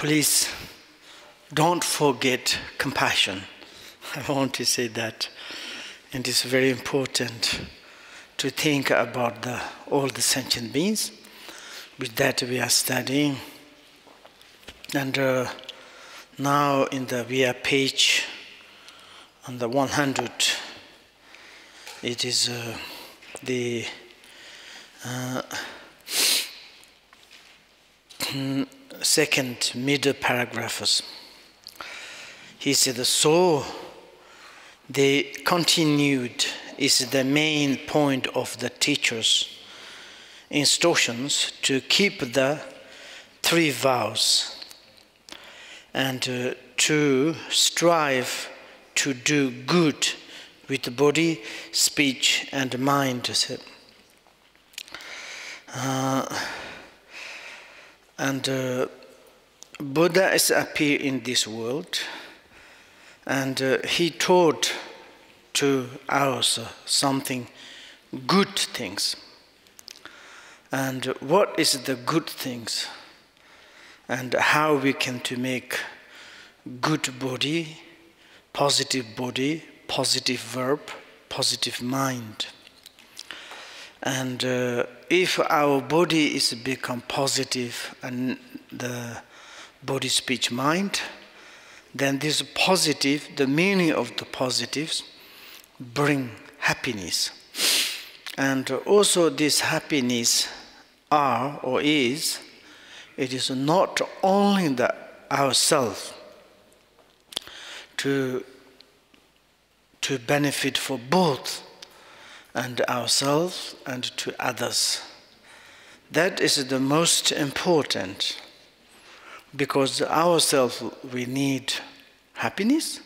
please don't forget compassion. I want to say that. And it's very important to think about all the sentient beings. With that we are studying. And now we are page on the 100. It is the second middle paragraphs. He said, so they continued is the main point of the teacher's instructions to keep the 3 vows and to strive to do good with the body, speech, and mind. Buddha has appeared in this world, and he taught to us something good things. And what is the good things? And how we can to make good body, positive verb, positive mind. And if our body is become positive and the body, speech, mind, then this positive, the meaning of the positives, bring happiness. And also this happiness it is not only ourselves to benefit for both and ourselves and to others. That is the most important, because ourselves we need happiness,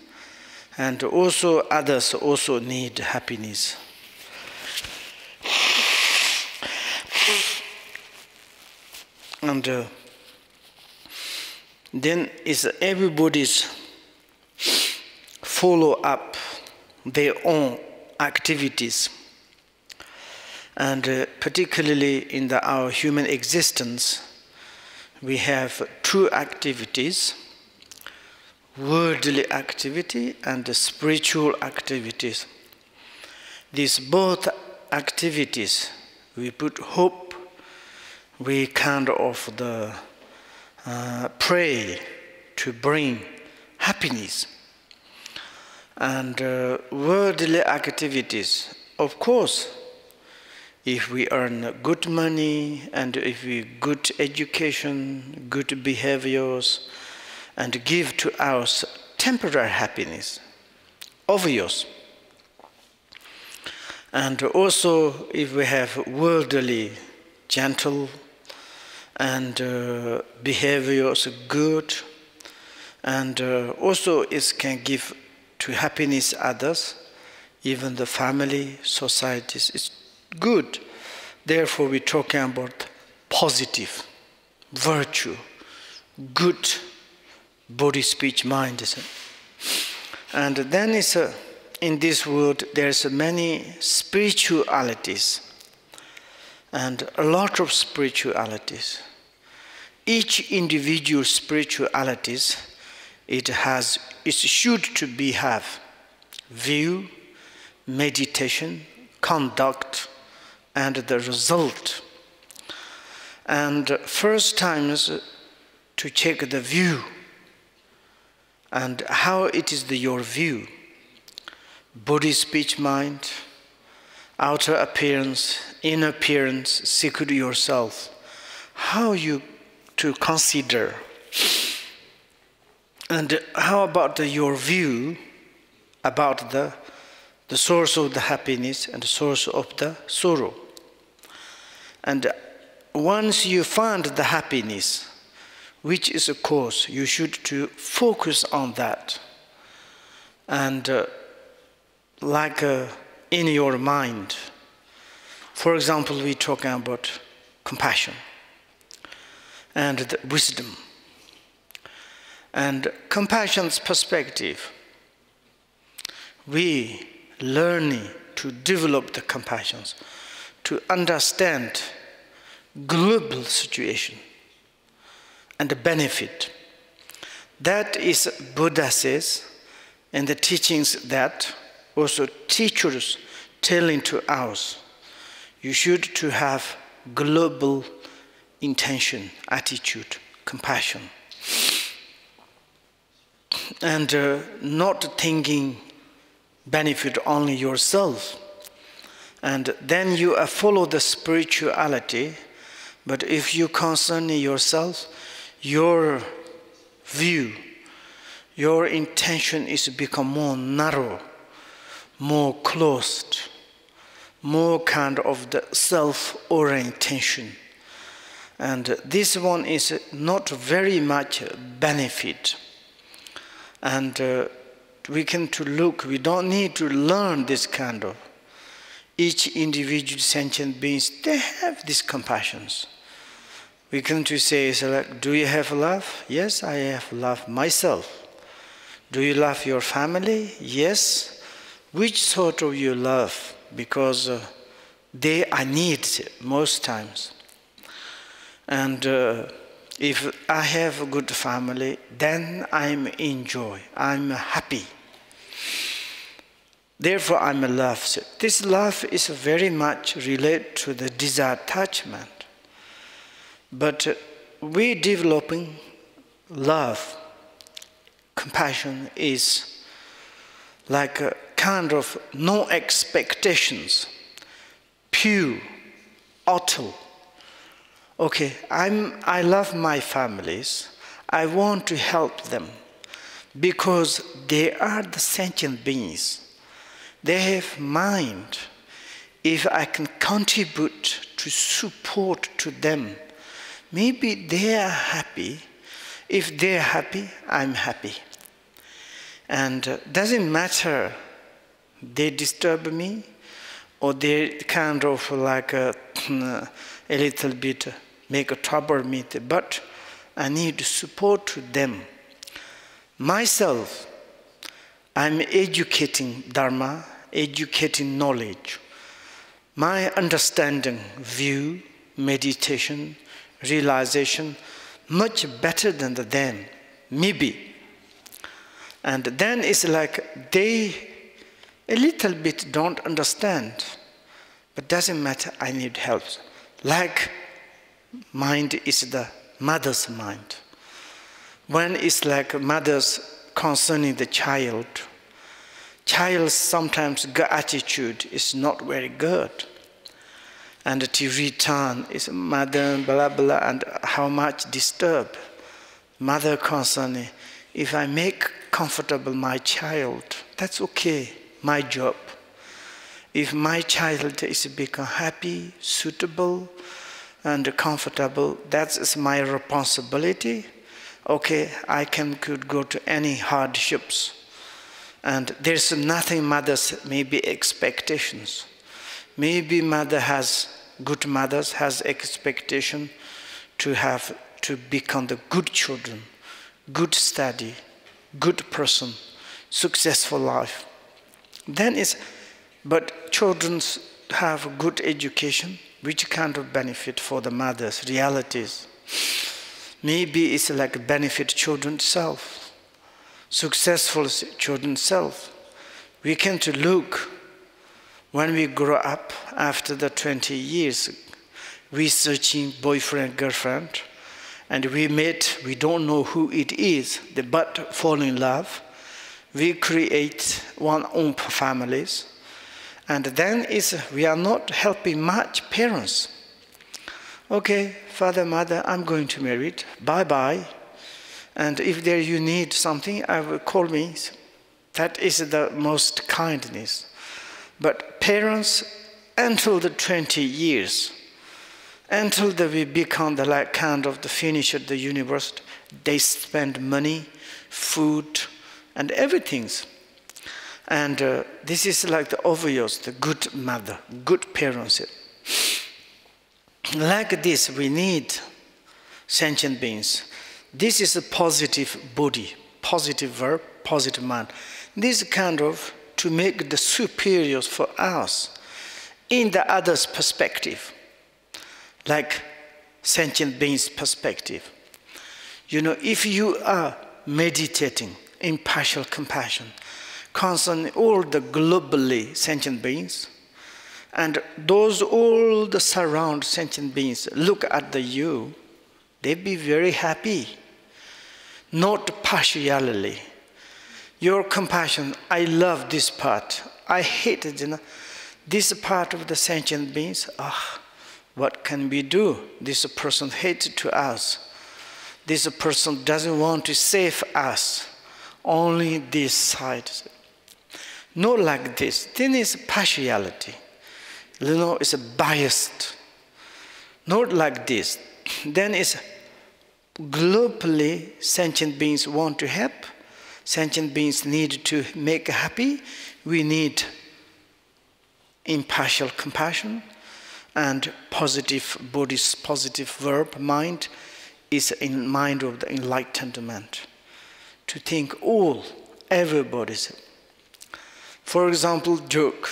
and also others also need happiness. And then is everybody's follow up their own activities. And particularly in our human existence, we have 2 activities: worldly activity and spiritual activities. These both activities, we put hope, we kind of pray to bring happiness. And worldly activities, of course, if we earn good money and if we good education, good behaviors, and give to us temporary happiness, obvious. And also if we have worldly, gentle, and behaviors good, and also it can give to happiness others, even the family, societies. It's good. Therefore, we're talking about positive, virtue, good body, speech, mind. And then in this world, there's many spiritualities, and a lot of spiritualities. Each individual spiritualities, it should to have view, meditation, conduct, and the result. And first times to check the view and how it is your view. Body, speech, mind, outer appearance, inner appearance, secret yourself. How you to consider. And how about your view about the source of the happiness and the source of the sorrow? And once you find the happiness, which is a cause, you should to focus on that. And in your mind, for example, we're talking about compassion and the wisdom. And compassion's perspective, we learning to develop the compassions, to understand global situation and the benefit That is Buddha says, and the teachings that also teachers telling to us. You should to have global intention, attitude, compassion. And not thinking benefit only yourself. And then you follow the spirituality, but if you concern yourself, your view, your intention is become more narrow, more closed, more kind of the self-orientation. And this one is not very much benefit. And we can to look, we don't need to learn this kind of. Each individual sentient beings, they have these compassions. We can to say, so like, do you have love? Yes, I have love myself. Do you love your family? Yes. Which sort of you love? Because they are needs most times. And if I have a good family, then I'm in joy, I'm happy. Therefore, I'm a love. This love is very much related to the desire attachment. But we developing love, compassion is like a kind of no expectations, pure, utter. Okay, I love my families. I want to help them because they are the sentient beings. They have mind. If I can contribute to support to them, maybe they are happy. If they are happy, I'm happy. And doesn't matter they disturb me or they kind of like a little bit make a trouble me, but I need support to them. Myself, I'm educating Dharma, educating knowledge. My understanding, view, meditation, realization, much better than them, maybe. And then it's like they a little bit don't understand, but doesn't matter, I need help. Like mind is the mother's mind. When it's like mother's concerning the child, child's sometimes good attitude is not very good. And to return is mother, blah, blah, and how much disturb. Mother concerning, if I make comfortable my child, that's okay, my job. If my child is become happy, suitable, and comfortable, that's my responsibility. Okay, I could go to any hardships. And there's nothing mother's maybe expectations. Maybe good mothers has expectation to become the good children, good study, good person, successful life. But children have good education, which kind of benefit for the mothers, realities. Maybe it's like benefit children self, successful children self. We can to look when we grow up after the 20 years, we searching boyfriend, girlfriend, and we met, we don't know who it is, but fall in love. We create one own families. And then we are not helping much parents. Okay, father, mother, I'm going to marry it. Bye-bye. And if there you need something, I will call me. That is the most kindness. But parents, until the 20 years, until we become the like kind of the finish of the university, they spend money, food, and everything. And this is like the obvious, the good mother, good parents. Like this, we need sentient beings. This is a positive body, positive verb, positive mind. This kind of to make the superiors for us in the other's perspective, like sentient beings' perspective. You know, if you are meditating, impartial compassion, concerning all the globally sentient beings, and those all the surround sentient beings look at the you, they be very happy, not partially. Your compassion, I love this part, I hate it, this part of the sentient beings, what can we do? This person hates to us. This person doesn't want to save us. Only this side. Not like this. Then it's partiality. It's biased. Not like this. Then it's globally sentient beings want to help. Sentient beings need to make happy. We need impartial compassion. And positive Buddhist positive verb, mind, is in mind of the enlightenment. To think all, everybody's. For example, joke.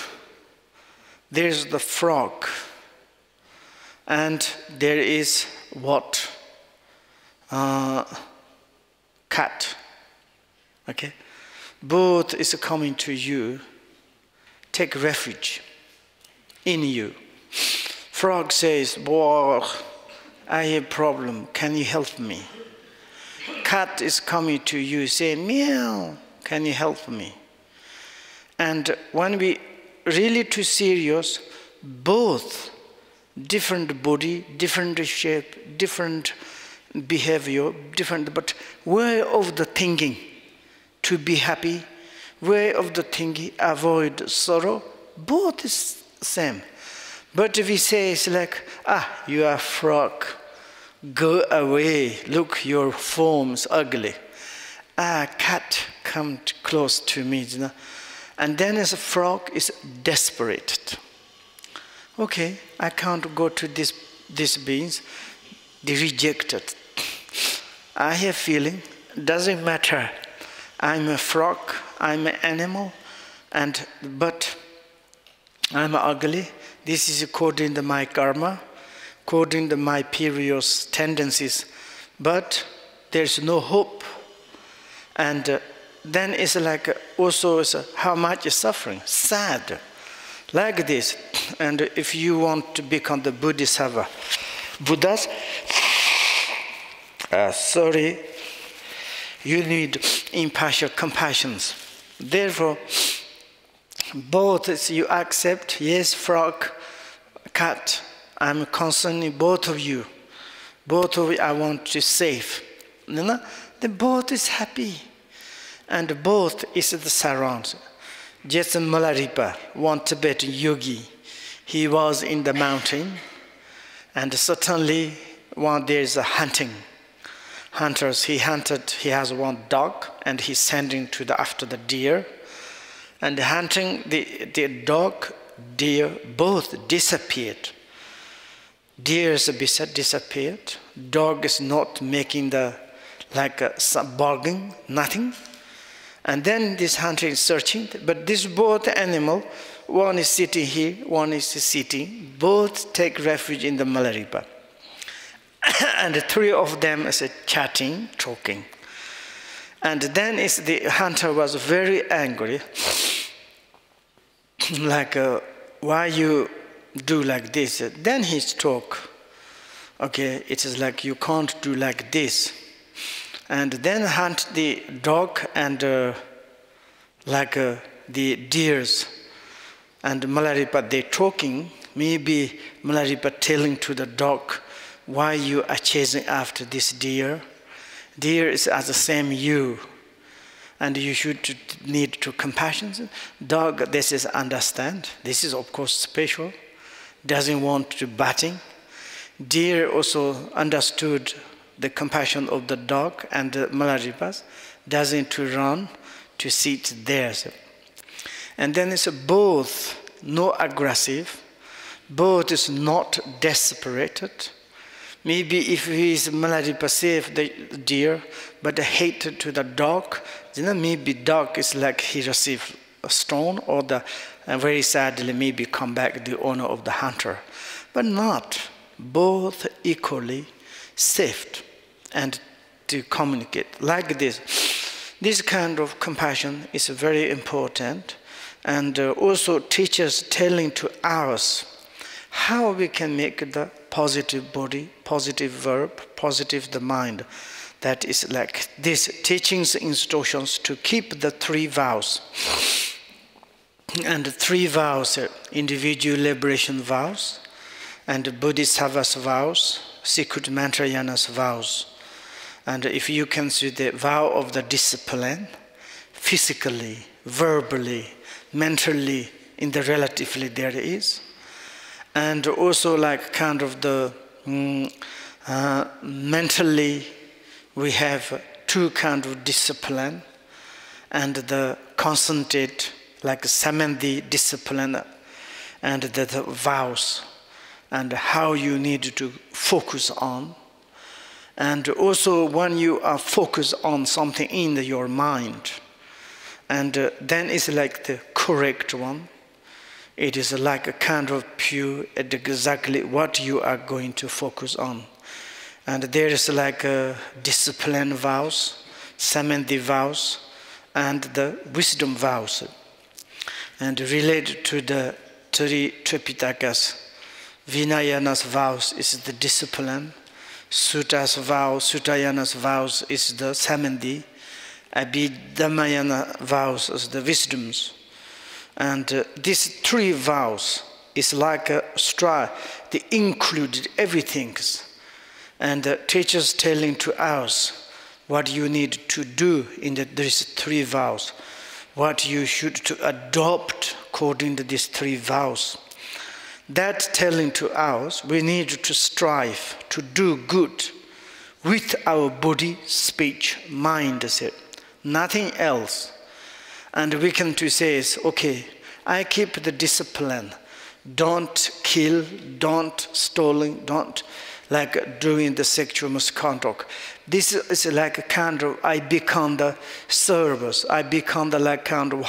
There's the frog, and there is what? Cat. Okay? Both is coming to you. Take refuge in you. Frog says, boy, I have a problem, can you help me? Cat is coming to you, say, meow, can you help me? And when we really too serious, both different body, different shape, different behavior, different, but way of the thinking to be happy, way of the thinking avoid sorrow, both is same. But if we say it's like, you are a frog, go away, look, your form's ugly. Cat, come close to me, And then as a frog is desperate. Okay, I can't go to these beings, they rejected. I have feeling, doesn't matter. I'm a frog, I'm an animal, but I'm ugly. This is according to my karma, according to my previous tendencies, but there's no hope. And then it's like also how much is suffering, sad, like this. And if you want to become the Bodhisattva, Buddhas, you need impartial compassion. Therefore, both you accept, yes, frog, cat, I'm concerning both of you. Both of you I want to save. Then both is happy. And both is the surrounds. Just Malaripa, one Tibetan yogi, he was in the mountain, and certainly there's a hunting. Hunters, he hunted, he has one dog, and he's sending after the deer. And hunting, the dog, deer, both disappeared. Deer is disappeared. Dog is not making some bargaining, nothing. And then this hunter is searching, but this both animal, one is sitting here, one is sitting, both take refuge in the Malaripa. And the three of them is chatting, talking. And then the hunter was very angry, why you do like this? Then he talk, okay, it is like you can't do like this. And then hunt the dog and the deers. And Malaripa, they talking, maybe Malaripa telling to the dog, why you are chasing after this deer? Deer is as the same you. And you should need to compassion. Dog, this is understand. This is of course special. Doesn't want to batting. Deer also understood the compassion of the dog and the Malaripas. Doesn't to run, to sit there. And then it's both no aggressive, both is not desperate. Maybe if he is Malaripa save the deer, but the hatred to the dog, maybe dog is like he received a stone, or very sadly maybe come back the owner of the hunter. But not, both equally saved and to communicate like this. This kind of compassion is very important, and also teachers telling to us how we can make the positive body, positive verb, positive the mind. That is like these teachings, instructions to keep the 3 vows. And the 3 vows are individual liberation vows, and Bodhisattva's vows, secret Mantrayanas vows. And if you can see the vow of the discipline, physically, verbally, mentally, in the relatively there is. And also like kind of the mentally, we have 2 kind of discipline, and the concentrate, like samadhi discipline, and the vows, and how you need to focus on. And also when you are focused on something in your mind, and then it's like the correct one. It is like a kind of pure, exactly what you are going to focus on. And there is like a discipline vows, samadhi vows, and the wisdom vows. And related to the 3 Tripitakas, Vinayana's vows is the discipline, Sutta's vow, Suttayana's vows is the samadhi, Abhidhammayana vows is the wisdoms. And these 3 vows is like a straw, they included everything. And the teachers telling to us what you need to do in these 3 vows, what you should to adopt according to these 3 vows. That telling to us, we need to strive to do good with our body, speech, mind, nothing else. And we can to say is, okay, I keep the discipline. Don't kill, don't stealing, don't like doing the sexual misconduct. This is like a kind of, I become the service. I become the like kind of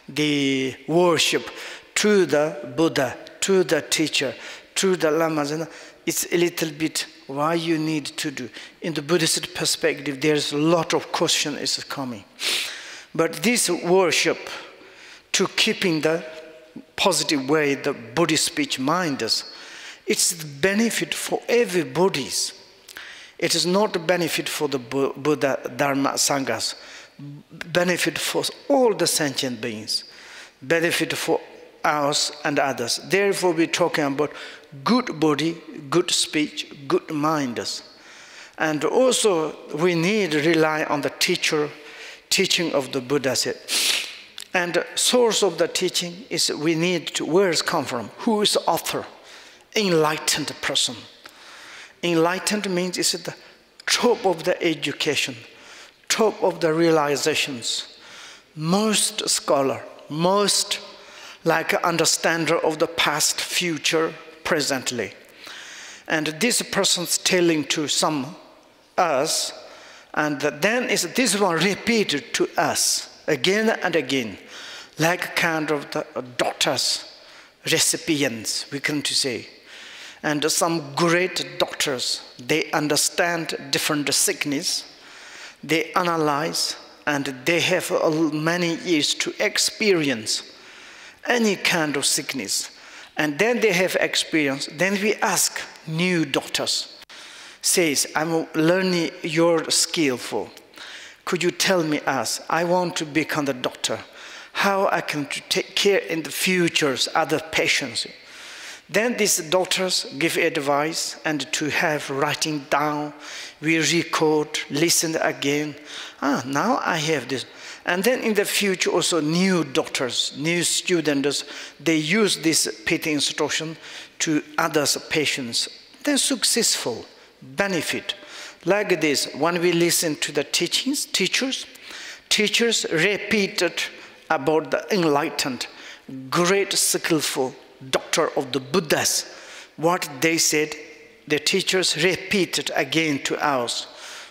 the worship to the Buddha, to the teacher, to the lamas. It's a little bit why you need to do. In the Buddhist perspective, there's a lot of question is coming. But this worship to keeping the positive way, the Buddhist speech mind is, it's the benefit for everybody. It is not a benefit for the Buddha, Dharma, Sanghas. Benefit for all the sentient beings. Benefit for us and others. Therefore, we're talking about good body, good speech, good minds. And also, we need to rely on the teaching of the Buddha. And the source of the teaching is we need to, where it's come from? Who is the author? Enlightened person. Enlightened means it's the top of the education, top of the realizations. Most scholar, most like an understander of the past, future, presently. And this person's telling to some us, and then is this one repeated to us again and again, like kind of the doctors, recipients, we can to say. And some great doctors, they understand different sickness, they analyze, and they have many years to experience any kind of sickness. And then they have experience. Then we ask new doctors, says, I'm learning your skillful. Could you tell me I want to become the doctor. How I can take care in the futures, other patients. Then these doctors give advice and to have writing down, we record, listen again. Now I have this. And then in the future also new doctors, new students, they use this PT instruction to others patients. Then successful, benefit. Like this, when we listen to the teachers repeated about the enlightened, great skillful doctor of the Buddhas. What they said, the teachers repeated again to us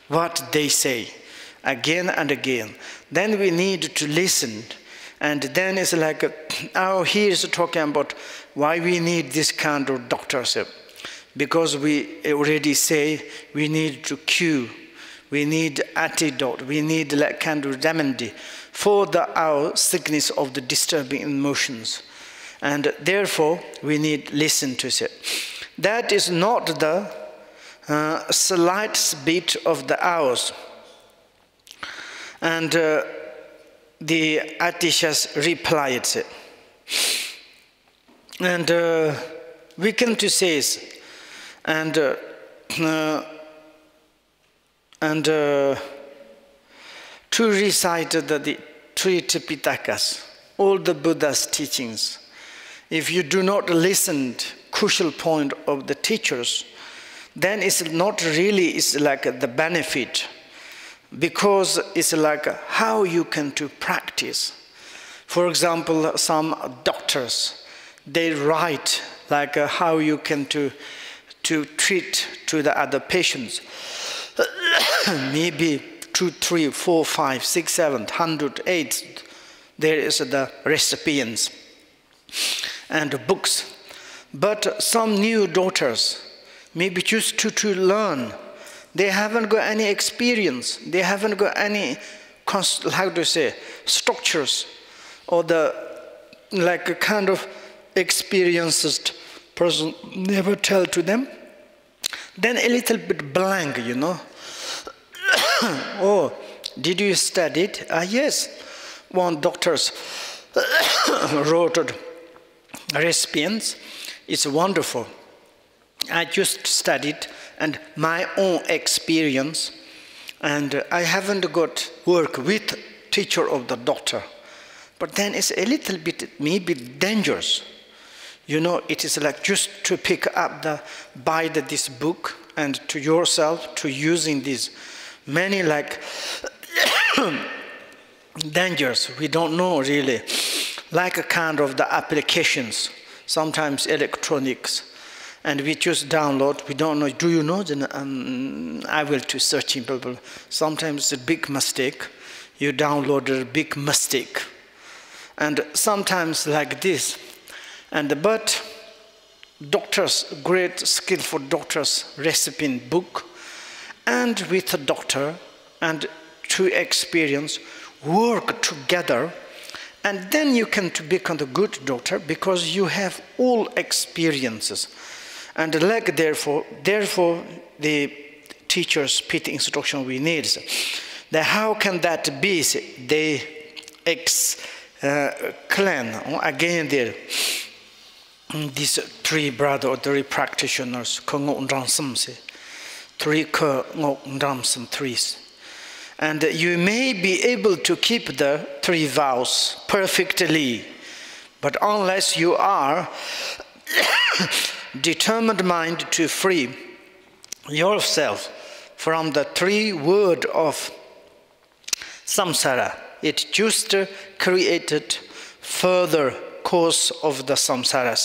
what they say again and again. Then we need to listen. And then it's like, he is talking about why we need this kind of doctors. Because we already say we need to cure, we need antidote. We need like kind of remedy for our sickness of the disturbing emotions. And therefore, we need listen to it. That is not the slight bit of the hours. And the Atishas replied it. And we come to say, and to recite the three Tripitakas, all the Buddha's teachings. If you do not listen to crucial point of the teachers, then it's not really, it's like the benefit, because it's like how you can to practice. For example, some doctors, they write like how you can to treat to the other patients. Maybe 2, 3, 4, 5, 6, 7, 100, 8. There is the recipients and books. But some new daughters, maybe just to learn, they haven't got any experience. They haven't got any, how to say, structures, or the like a kind of experienced person never tell to them. Then a little bit blank, you know. Oh, did you study it? Yes. One doctor wrote recipients. It's wonderful. I just studied and my own experience, and I haven't got work with teacher of the doctor. But then it's a little bit maybe dangerous. You know, it is like just to pick up buy this book and to yourself to using these many like dangers. We don't know really, like a kind of the applications, sometimes electronics, and we just download. We don't know. Do you know? I will to searching people. Sometimes it's a big mistake. You download a big mistake, and sometimes like this. And but doctors, great skillful doctors, recipe book, and with a doctor and through experience work together, and then you can become a good doctor because you have all experiences. And like therefore the teachers PT instruction we need. That how can that be? They explain again there. These three brothers or three practitioners, threes. And you may be able to keep the 3 vows perfectly, but unless you are determined mind to free yourself from the 3 words of samsara, it just created further cause of the samsara.